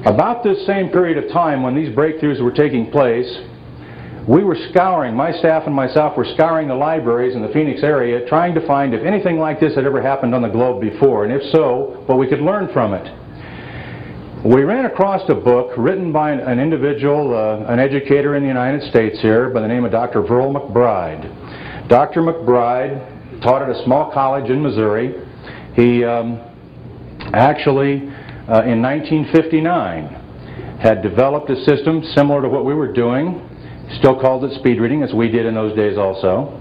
About this same period of time when these breakthroughs were taking place, we were scouring, my staff and myself were scouring the libraries in the Phoenix area trying to find if anything like this had ever happened on the globe before, and if so, what we could learn from it. We ran across a book written by an individual, an educator in the United States here by the name of Dr. Verl McBride. Dr. McBride taught at a small college in Missouri. He actually, in 1959, had developed a system similar to what we were doing, still called it speed reading, as we did in those days also,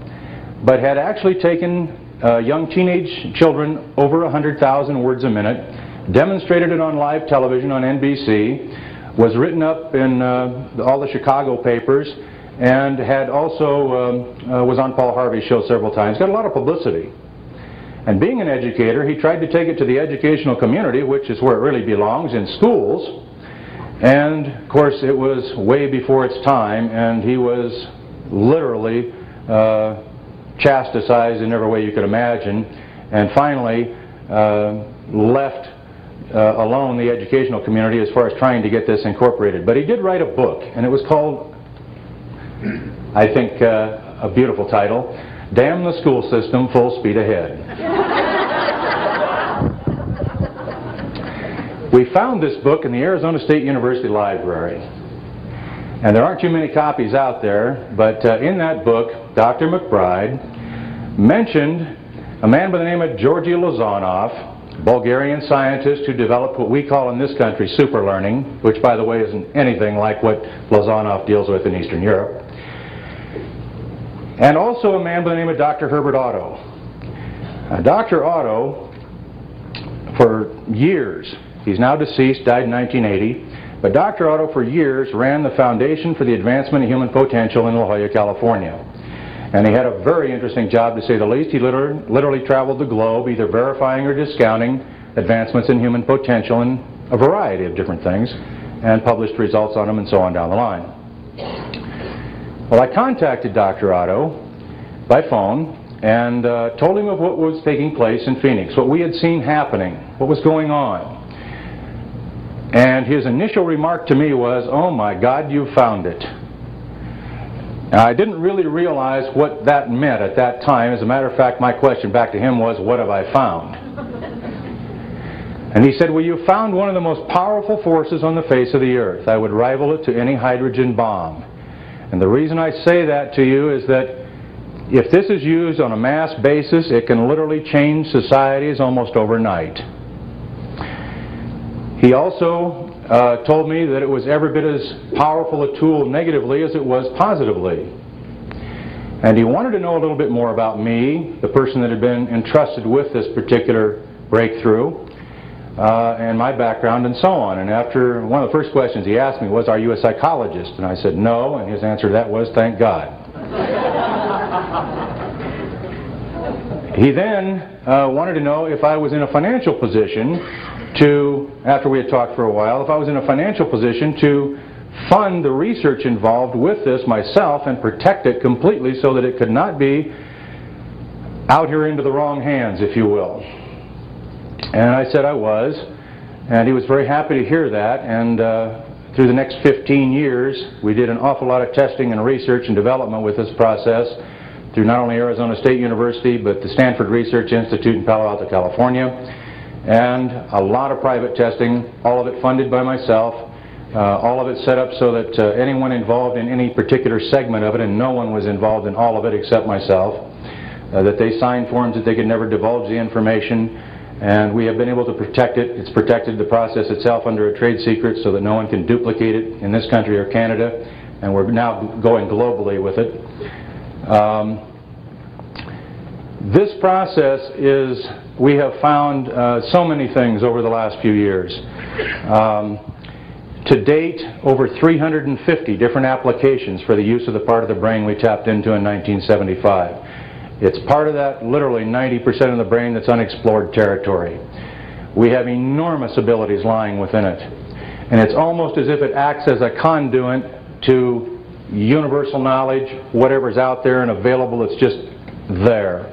but had actually taken young teenage children over 100,000 words a minute, demonstrated it on live television on NBC, was written up in all the Chicago papers, and had also was on Paul Harvey's show several times. Got a lot of publicity. And being an educator, he tried to take it to the educational community, which is where it really belongs, in schools. And of course it was way before its time, and he was literally chastised in every way you could imagine, and finally left alone the educational community as far as trying to get this incorporated. But he did write a book, and it was called, I think, a beautiful title, Damn the School System, Full Speed Ahead. We found this book in the Arizona State University Library. And there aren't too many copies out there, but in that book, Dr. McBride mentioned a man by the name of Georgy Lozanov, a Bulgarian scientist who developed what we call in this country super learning, which by the way isn't anything like what Lozanov deals with in Eastern Europe. And also a man by the name of Dr. Herbert Otto. Dr. Otto, for years, he's now deceased, died in 1980, but Dr. Otto for years ran the Foundation for the Advancement of Human Potential in La Jolla, California. And he had a very interesting job, to say the least. He literally traveled the globe, either verifying or discounting advancements in human potential in a variety of different things, and published results on them and so on down the line. Well, I contacted Dr. Otto by phone and told him of what was taking place in Phoenix, what we had seen happening, what was going on. And his initial remark to me was, "Oh my God, you found it." Now, I didn't really realize what that meant at that time. As a matter of fact, my question back to him was, "What have I found?" And he said, "Well, you found one of the most powerful forces on the face of the earth. I would rival it to any hydrogen bomb. And the reason I say that to you is that if this is used on a mass basis, it can literally change societies almost overnight." He also told me that it was every bit as powerful a tool negatively as it was positively. And he wanted to know a little bit more about me, the person that had been entrusted with this particular breakthrough, and my background and so on. And after, one of the first questions he asked me was, "Are you a psychologist?" And I said, "No," and his answer to that was, "Thank God." He then wanted to know if I was in a financial position to, after we had talked for a while, if I was in a financial position to fund the research involved with this myself and protect it completely so that it could not be out here into the wrong hands, if you will. And I said I was, and he was very happy to hear that, and through the next 15 years we did an awful lot of testing and research and development with this process through not only Arizona State University but the Stanford Research Institute in Palo Alto, California, and a lot of private testing, all of it funded by myself, all of it set up so that anyone involved in any particular segment of it, and no one was involved in all of it except myself, that they signed forms that they could never divulge the information, and we have been able to protect it. It's protected the process itself under a trade secret so that no one can duplicate it in this country or Canada, and we're now going globally with it. This process is, we have found so many things over the last few years. To date, over 350 different applications for the use of the part of the brain we tapped into in 1975. It's part of that, literally 90% of the brain that's unexplored territory. We have enormous abilities lying within it. And it's almost as if it acts as a conduit to universal knowledge, whatever's out there and available, it's just there.